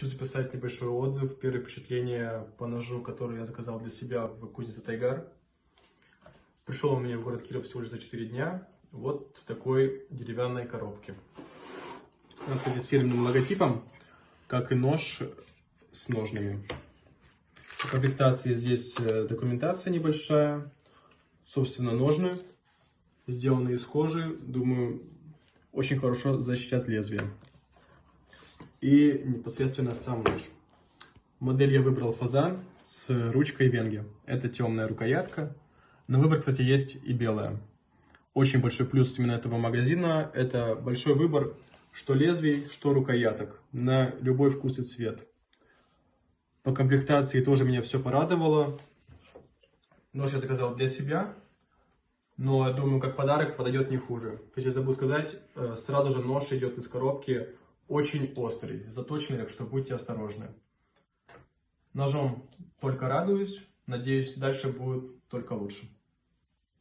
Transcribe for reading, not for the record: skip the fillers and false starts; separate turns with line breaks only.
Хочу записать небольшой отзыв, первые впечатления по ножу, который я заказал для себя в кузнице Тайгар. Пришел он мне в город Киров всего лишь за 4 дня, вот в такой деревянной коробке. Он, кстати, с фирменным логотипом, как и нож с ножными. По комплектации здесь документация небольшая, собственно ножны, сделанные из кожи, думаю, очень хорошо защитят лезвие. И непосредственно сам нож. Модель я выбрал фазан с ручкой венги. Это темная рукоятка. На выбор, кстати, есть и белая. Очень большой плюс именно этого магазина. Это большой выбор что лезвий, что рукояток. На любой вкус и цвет. По комплектации тоже меня все порадовало. Нож я заказал для себя. Но я думаю, как подарок подойдет не хуже. Кстати, забыл сказать, сразу же нож идет из коробки очень острый, заточенный, так что будьте осторожны. Ножом только радуюсь, надеюсь, дальше будет только лучше.